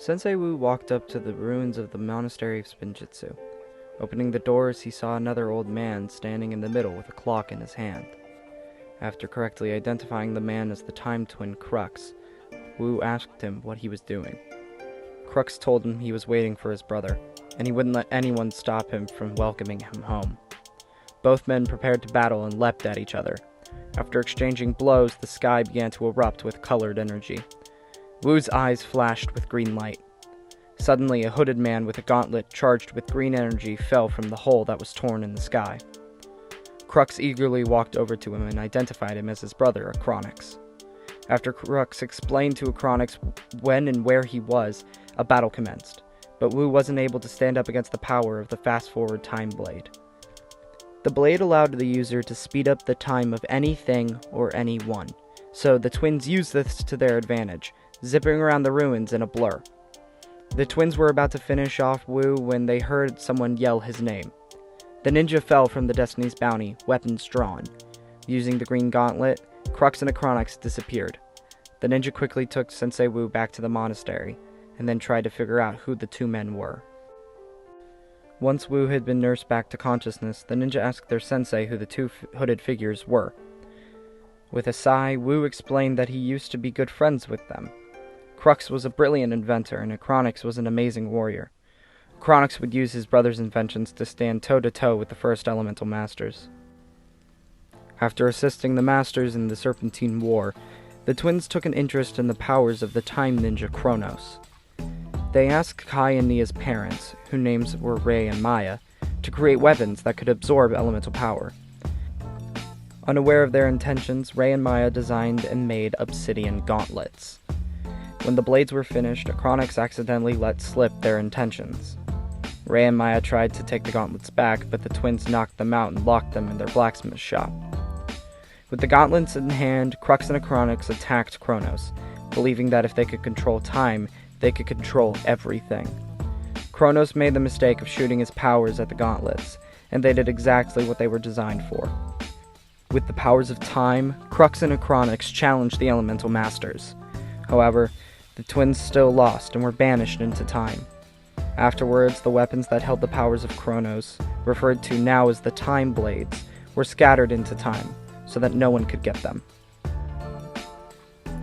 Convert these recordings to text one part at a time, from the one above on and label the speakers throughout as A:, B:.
A: Sensei Wu walked up to the ruins of the Monastery of Spinjitzu. Opening the doors, he saw another old man standing in the middle with a clock in his hand. After correctly identifying the man as the time twin Crux, Wu asked him what he was doing. Crux told him he was waiting for his brother, and he wouldn't let anyone stop him from welcoming him home. Both men prepared to battle and leapt at each other. After exchanging blows, the sky began to erupt with colored energy. Wu's eyes flashed with green light. Suddenly, a hooded man with a gauntlet charged with green energy fell from the hole that was torn in the sky. Crux eagerly walked over to him and identified him as his brother, Acronix. After Crux explained to Acronix when and where he was, a battle commenced, but Wu wasn't able to stand up against the power of the fast-forward time blade. The blade allowed the user to speed up the time of anything or anyone, so the twins used this to their advantage, zipping around the ruins in a blur. The twins were about to finish off Wu when they heard someone yell his name. The ninja fell from the Destiny's Bounty, weapons drawn. Using the green gauntlet, Crux and Acronix disappeared. The ninja quickly took Sensei Wu back to the monastery, and then tried to figure out who the two men were. Once Wu had been nursed back to consciousness, the ninja asked their sensei who the two hooded figures were. With a sigh, Wu explained that he used to be good friends with them. Crux was a brilliant inventor, and Acronix was an amazing warrior. Acronix would use his brother's inventions to stand toe-to-toe with the first elemental masters. After assisting the masters in the Serpentine War, the twins took an interest in the powers of the time ninja Kronos. They asked Kai and Nia's parents, whose names were Rei and Maya, to create weapons that could absorb elemental power. Unaware of their intentions, Rei and Maya designed and made obsidian gauntlets. When the blades were finished, Acronix accidentally let slip their intentions. Rei and Maya tried to take the gauntlets back, but the twins knocked them out and locked them in their blacksmith shop. With the gauntlets in hand, Crux and Acronix attacked Kronos, believing that if they could control time, they could control everything. Kronos made the mistake of shooting his powers at the gauntlets, and they did exactly what they were designed for. With the powers of time, Crux and Acronix challenged the elemental masters. However, the twins still lost and were banished into time. Afterwards, the weapons that held the powers of Kronos, referred to now as the Time Blades, were scattered into time, so that no one could get them.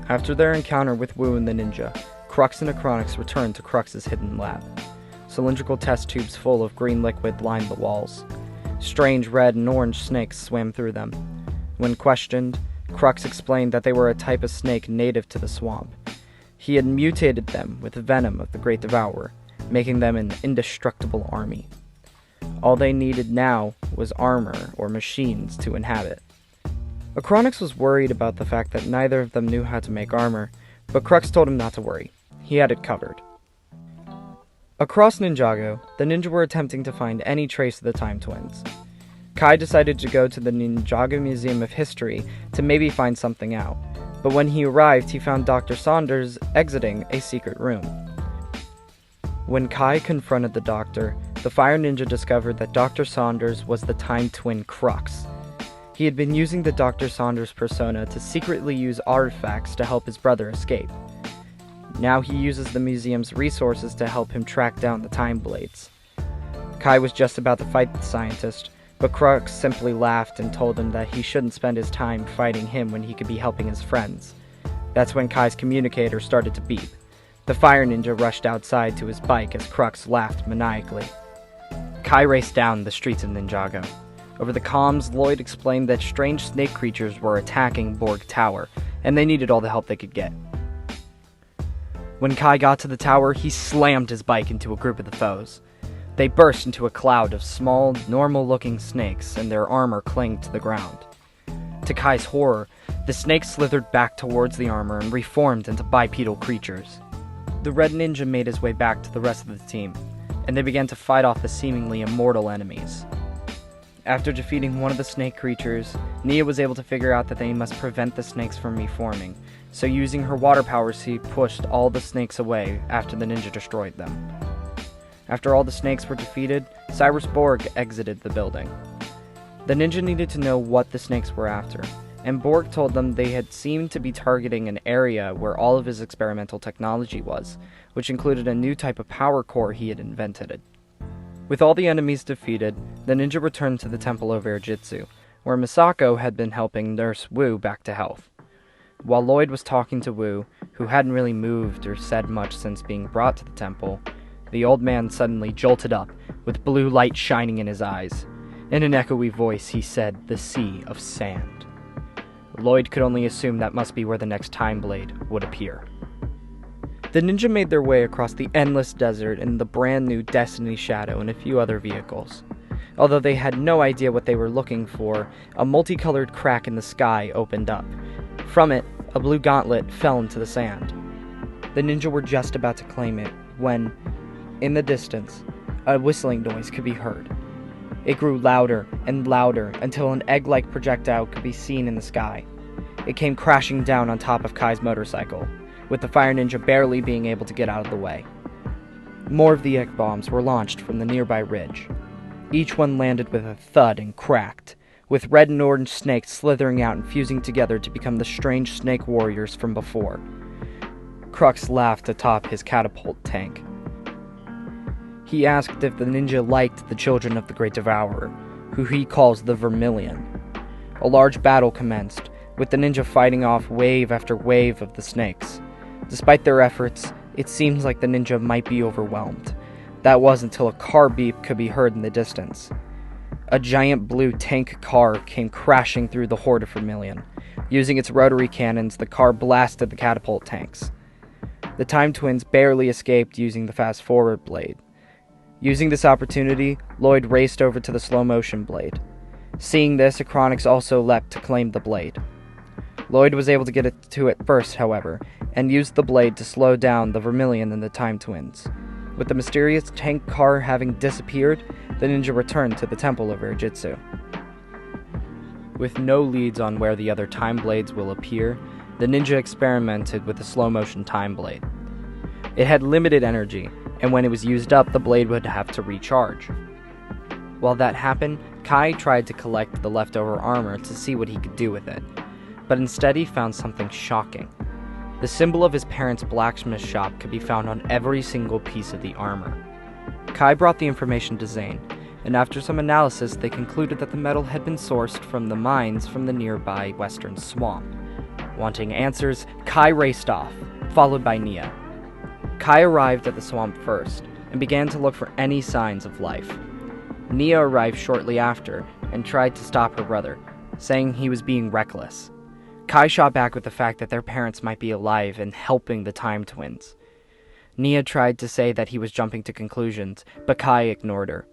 A: After their encounter with Wu and the ninja, Crux and Acronix returned to Crux's hidden lab. Cylindrical test tubes full of green liquid lined the walls. Strange red and orange snakes swam through them. When questioned, Crux explained that they were a type of snake native to the swamp. He had mutated them with the venom of the Great Devourer, making them an indestructible army. All they needed now was armor or machines to inhabit. Acronix was worried about the fact that neither of them knew how to make armor, but Crux told him not to worry. He had it covered. Across Ninjago, the ninja were attempting to find any trace of the Time Twins. Kai decided to go to the Ninjago Museum of History to maybe find something out, but when he arrived, he found Dr. Saunders exiting a secret room. When Kai confronted the doctor, the fire ninja discovered that Dr. Saunders was the Time Twin Crux. He had been using the Dr. Saunders persona to secretly use artifacts to help his brother escape. Now he uses the museum's resources to help him track down the Time Blades. Kai was just about to fight the scientist, but Crux simply laughed and told him that he shouldn't spend his time fighting him when he could be helping his friends. That's when Kai's communicator started to beep. The fire ninja rushed outside to his bike as Crux laughed maniacally. Kai raced down the streets of Ninjago. Over the comms, Lloyd explained that strange snake creatures were attacking Borg Tower, and they needed all the help they could get. When Kai got to the tower, he slammed his bike into a group of the foes. They burst into a cloud of small, normal-looking snakes, and their armor clinged to the ground. To Kai's horror, the snakes slithered back towards the armor and reformed into bipedal creatures. The Red Ninja made his way back to the rest of the team, and they began to fight off the seemingly immortal enemies. After defeating one of the snake creatures, Nia was able to figure out that they must prevent the snakes from reforming, so using her water power, she pushed all the snakes away after the ninja destroyed them. After all the snakes were defeated, Cyrus Borg exited the building. The ninja needed to know what the snakes were after, and Borg told them they had seemed to be targeting an area where all of his experimental technology was, which included a new type of power core he had invented. With all the enemies defeated, the ninja returned to the Temple of Air Jitsu, where Misako had been helping nurse Wu back to health. While Lloyd was talking to Wu, who hadn't really moved or said much since being brought to the temple, the old man suddenly jolted up, with blue light shining in his eyes. In an echoey voice, he said, "The Sea of Sand." Lloyd could only assume that must be where the next Time Blade would appear. The ninja made their way across the endless desert in the brand new Destiny Shadow and a few other vehicles. Although they had no idea what they were looking for, a multicolored crack in the sky opened up. From it, a blue gauntlet fell into the sand. The ninja were just about to claim it when, in the distance, a whistling noise could be heard. It grew louder and louder until an egg-like projectile could be seen in the sky. It came crashing down on top of Kai's motorcycle, with the fire ninja barely being able to get out of the way. More of the egg bombs were launched from the nearby ridge. Each one landed with a thud and cracked, with red and orange snakes slithering out and fusing together to become the strange snake warriors from before. Crux laughed atop his catapult tank. He asked if the ninja liked the children of the Great Devourer, who he calls the Vermilion. A large battle commenced, with the ninja fighting off wave after wave of the snakes. Despite their efforts, it seemed like the ninja might be overwhelmed. That was until a car beep could be heard in the distance. A giant blue tank car came crashing through the horde of Vermilion. Using its rotary cannons, the car blasted the catapult tanks. The Time Twins barely escaped using the fast-forward blade. Using this opportunity, Lloyd raced over to the slow-motion blade. Seeing this, Achronix also leapt to claim the blade. Lloyd was able to get to it first, however, and used the blade to slow down the Vermilion and the Time Twins. With the mysterious tank car having disappeared, the ninja returned to the Temple of Air Jitsu. With no leads on where the other Time Blades will appear, the ninja experimented with the slow-motion Time Blade. It had limited energy, and when it was used up, the blade would have to recharge. While that happened, Kai tried to collect the leftover armor to see what he could do with it, but instead he found something shocking. The symbol of his parents' blacksmith shop could be found on every single piece of the armor. Kai brought the information to Zane, and after some analysis they concluded that the metal had been sourced from the mines from the nearby western swamp. Wanting answers, Kai raced off, followed by Nia. Kai arrived at the swamp first, and began to look for any signs of life. Nia arrived shortly after, and tried to stop her brother, saying he was being reckless. Kai shot back with the fact that their parents might be alive and helping the Time Twins. Nia tried to say that he was jumping to conclusions, but Kai ignored her.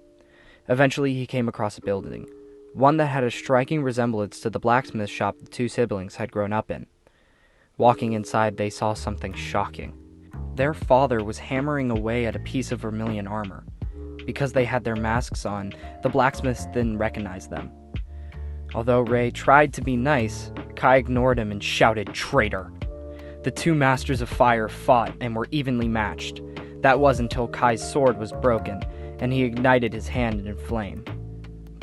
A: Eventually he came across a building, one that had a striking resemblance to the blacksmith shop the two siblings had grown up in. Walking inside, they saw something shocking. Their father was hammering away at a piece of Vermilion armor. Because they had their masks on, the blacksmiths didn't recognize them. Although Ray tried to be nice, Kai ignored him and shouted, "Traitor!" The two Masters of Fire fought and were evenly matched. That was until Kai's sword was broken, and he ignited his hand in flame.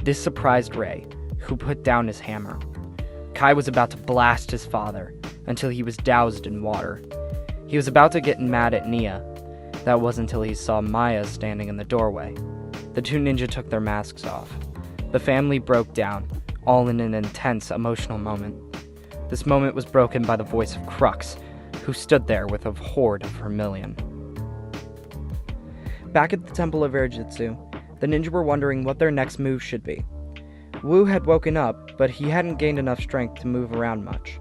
A: This surprised Ray, who put down his hammer. Kai was about to blast his father, until he was doused in water. He was about to get mad at Nia. That was until he saw Maya standing in the doorway. The two ninja took their masks off. The family broke down, all in an intense emotional moment. This moment was broken by the voice of Crux, who stood there with a horde of Vermilion. Back at the Temple of Air Jitsu, the ninja were wondering what their next move should be. Wu had woken up, but he hadn't gained enough strength to move around much.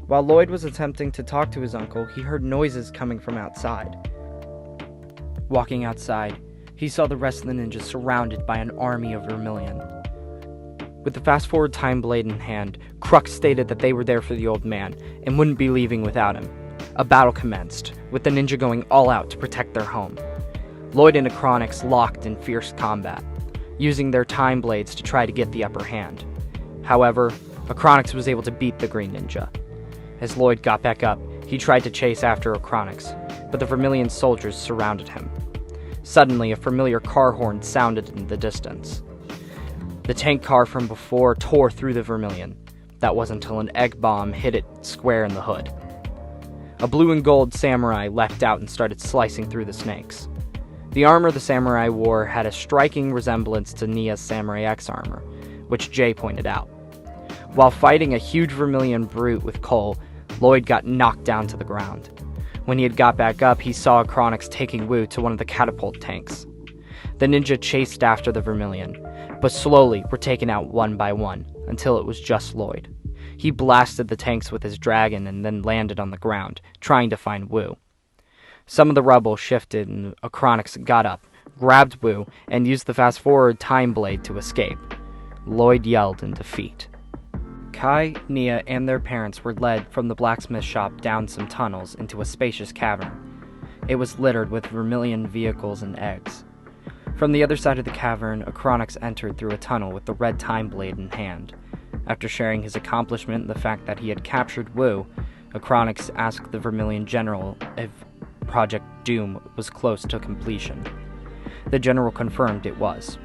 A: While Lloyd was attempting to talk to his uncle, he heard noises coming from outside. Walking outside, he saw the rest of the ninjas surrounded by an army of Vermilion. With the fast-forward time blade in hand, Crux stated that they were there for the old man, and wouldn't be leaving without him. A battle commenced, with the ninja going all out to protect their home. Lloyd and Achronix locked in fierce combat, using their time blades to try to get the upper hand. However, Achronix was able to beat the green ninja. As Lloyd got back up, he tried to chase after Achronix, but the Vermilion soldiers surrounded him. Suddenly, a familiar car horn sounded in the distance. The tank car from before tore through the Vermilion. That wasn't until an egg bomb hit it square in the hood. A blue and gold samurai leapt out and started slicing through the snakes. The armor the samurai wore had a striking resemblance to Nia's Samurai X armor, which Jay pointed out. While fighting a huge vermilion brute with Cole, Lloyd got knocked down to the ground. When he had got back up, he saw Chronix taking Wu to one of the catapult tanks. The ninja chased after the vermilion, but slowly were taken out one by one, until it was just Lloyd. He blasted the tanks with his dragon and then landed on the ground, trying to find Wu. Some of the rubble shifted and Chronix got up, grabbed Wu, and used the fast-forward time blade to escape. Lloyd yelled in defeat. Kai, Nia, and their parents were led from the blacksmith shop down some tunnels into a spacious cavern. It was littered with vermilion vehicles and eggs. From the other side of the cavern, Chronix entered through a tunnel with the red time blade in hand. After sharing his accomplishment and the fact that he had captured Wu, Chronix asked the Vermilion General if Project Doom was close to completion. The general confirmed it was.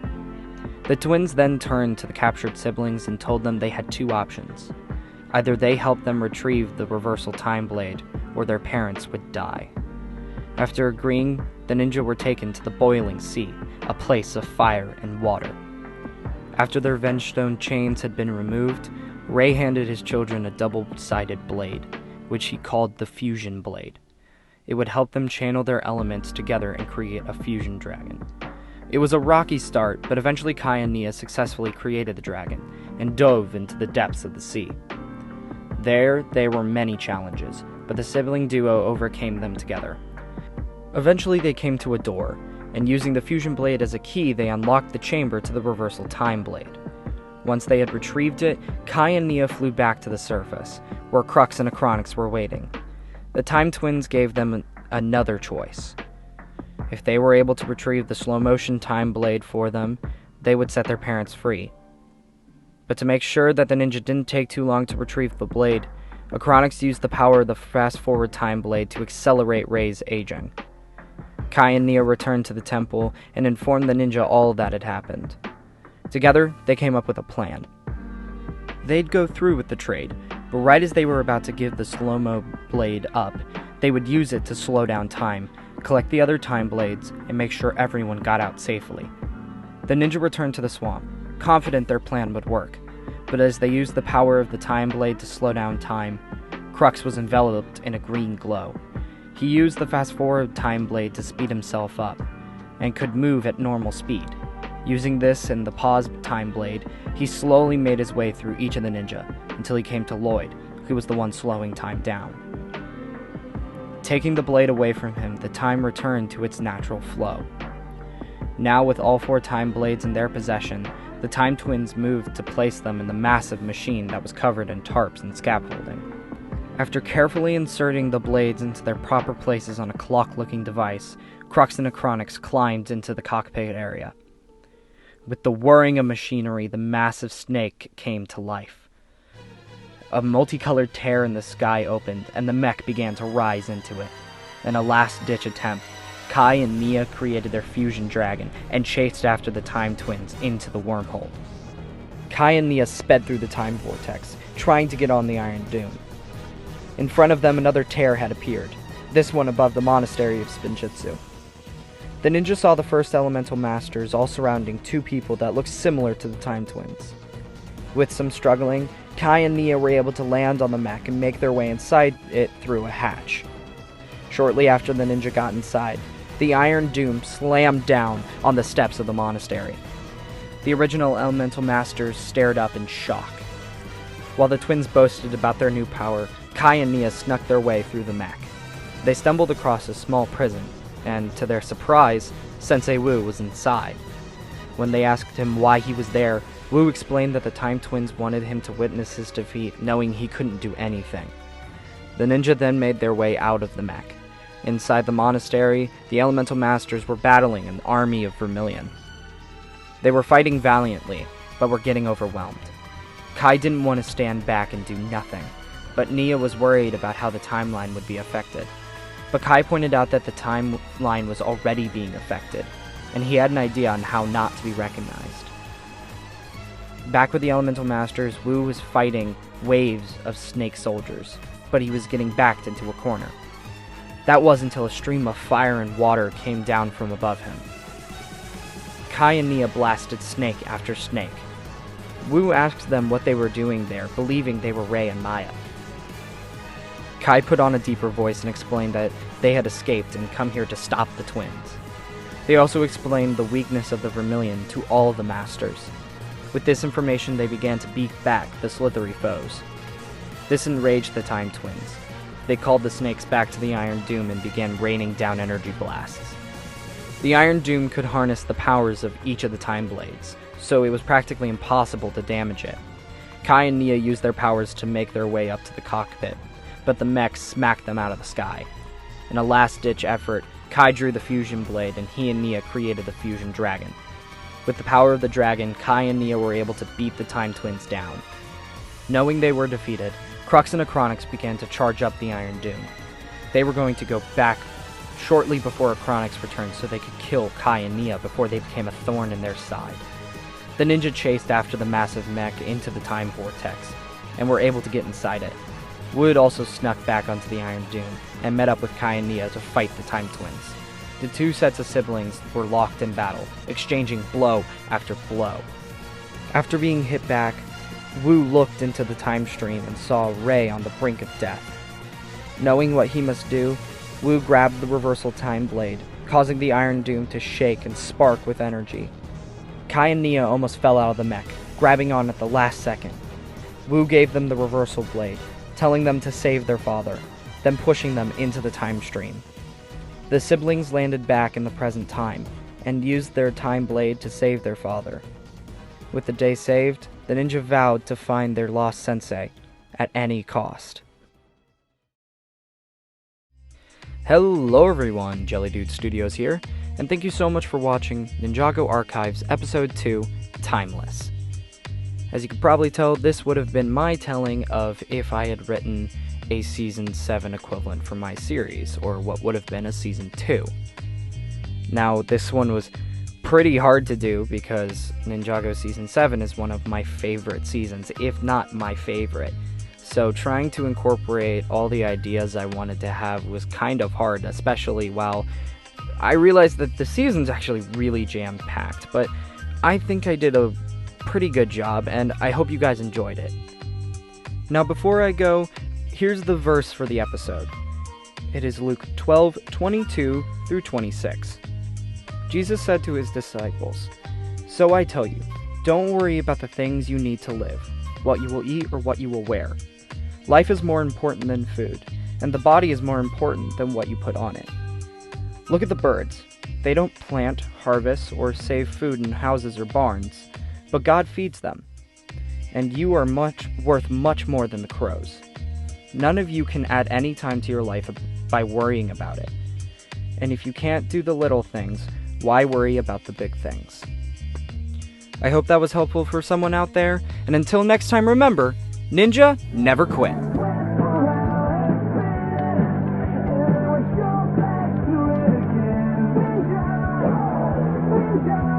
A: The twins then turned to the captured siblings and told them they had two options. Either they helped them retrieve the reversal time blade, or their parents would die. After agreeing, the ninja were taken to the Boiling Sea, a place of fire and water. After their revenge stone chains had been removed, Ray handed his children a double-sided blade, which he called the Fusion Blade. It would help them channel their elements together and create a fusion dragon. It was a rocky start, but eventually Kai and Nia successfully created the dragon, and dove into the depths of the sea. There were many challenges, but the sibling duo overcame them together. Eventually they came to a door, and using the fusion blade as a key, they unlocked the chamber to the reversal time blade. Once they had retrieved it, Kai and Nia flew back to the surface, where Crux and Chronix were waiting. The Time Twins gave them another choice. If they were able to retrieve the slow-motion time blade for them, they would set their parents free. But to make sure that the ninja didn't take too long to retrieve the blade, Chronix used the power of the fast-forward time blade to accelerate Ray's aging. Kai and Nia returned to the temple and informed the ninja all that had happened. Together, they came up with a plan. They'd go through with the trade, but right as they were about to give the slow-mo blade up, they would use it to slow down time, collect the other time blades, and make sure everyone got out safely. The ninja returned to the swamp, confident their plan would work, but as they used the power of the time blade to slow down time, Crux was enveloped in a green glow. He used the fast-forward time blade to speed himself up, and could move at normal speed. Using this and the pause time blade, he slowly made his way through each of the ninja, until he came to Lloyd, who was the one slowing time down. Taking the blade away from him, the time returned to its natural flow. Now with all four time blades in their possession, the Time Twins moved to place them in the massive machine that was covered in tarps and scaffolding. After carefully inserting the blades into their proper places on a clock-looking device, Crux and Chronix climbed into the cockpit area. With the whirring of machinery, the massive snake came to life. A multicolored tear in the sky opened, and the mech began to rise into it. In a last-ditch attempt, Kai and Nia created their fusion dragon and chased after the Time Twins into the wormhole. Kai and Nia sped through the time vortex, trying to get on the Iron Dune. In front of them, another tear had appeared, this one above the Monastery of Spinjitzu. The ninja saw the first elemental masters all surrounding two people that looked similar to the Time Twins. With some struggling, Kai and Nia were able to land on the mech and make their way inside it through a hatch. Shortly after the ninja got inside, the Iron Doom slammed down on the steps of the monastery. The original elemental masters stared up in shock. While the twins boasted about their new power, Kai and Nia snuck their way through the mech. They stumbled across a small prison, and to their surprise, Sensei Wu was inside. When they asked him why he was there, Wu explained that the Time Twins wanted him to witness his defeat, knowing he couldn't do anything. The ninja then made their way out of the mech. Inside the monastery, the elemental masters were battling an army of vermilion. They were fighting valiantly, but were getting overwhelmed. Kai didn't want to stand back and do nothing, but Nia was worried about how the timeline would be affected. But Kai pointed out that the timeline was already being affected, and he had an idea on how not to be recognized. Back with the Elemental Masters, Wu was fighting waves of snake soldiers, but he was getting backed into a corner. That was until a stream of fire and water came down from above him. Kai and Nia blasted snake after snake. Wu asked them what they were doing there, believing they were Rei and Maya. Kai put on a deeper voice and explained that they had escaped and come here to stop the twins. They also explained the weakness of the Vermilion to all the Masters. With this information, they began to beat back the slithery foes. This enraged the Time Twins. They called the snakes back to the Iron Doom and began raining down energy blasts. The Iron Doom could harness the powers of each of the Time Blades, so it was practically impossible to damage it. Kai and Nia used their powers to make their way up to the cockpit, but the mechs smacked them out of the sky. In a last-ditch effort, Kai drew the Fusion Blade and he and Nia created the Fusion Dragon. With the power of the dragon, Kai and Nia were able to beat the Time Twins down. Knowing they were defeated, Crux and Acronix began to charge up the Iron Doom. They were going to go back shortly before Acronix returned so they could kill Kai and Nia before they became a thorn in their side. The ninja chased after the massive mech into the time vortex, and were able to get inside it. Wood also snuck back onto the Iron Doom, and met up with Kai and Nia to fight the Time Twins. The two sets of siblings were locked in battle, exchanging blow after blow. After being hit back, Wu looked into the time stream and saw Rei on the brink of death. Knowing what he must do, Wu grabbed the reversal time blade, causing the Iron Doom to shake and spark with energy. Kai and Nia almost fell out of the mech, grabbing on at the last second. Wu gave them the reversal blade, telling them to save their father, then pushing them into the time stream. The siblings landed back in the present time, and used their time blade to save their father. With the day saved, the ninja vowed to find their lost sensei at any cost. Hello everyone, Jelly Dude Studios here, and thank you so much for watching Ninjago Archives Episode 2, Timeless. As you can probably tell, this would have been my telling of if I had written a Season 7 equivalent for my series, or what would have been a Season 2. Now, this one was pretty hard to do because Ninjago Season 7 is one of my favorite seasons, if not my favorite. So trying to incorporate all the ideas I wanted to have was kind of hard, especially while I realized that the season's actually really jam-packed, but I think I did a pretty good job, and I hope you guys enjoyed it. Now before I go, here's the verse for the episode. It is Luke 12:22 through 26. Jesus said to his disciples, "So I tell you, don't worry about the things you need to live, what you will eat or what you will wear. Life is more important than food, and the body is more important than what you put on it. Look at the birds. They don't plant, harvest, or save food in houses or barns, but God feeds them. And you are worth much more than the crows. None of you can add any time to your life by worrying about it. And if you can't do the little things, why worry about the big things?" I hope that was helpful for someone out there, and until next time, remember, Ninja never quit.
B: Ninja!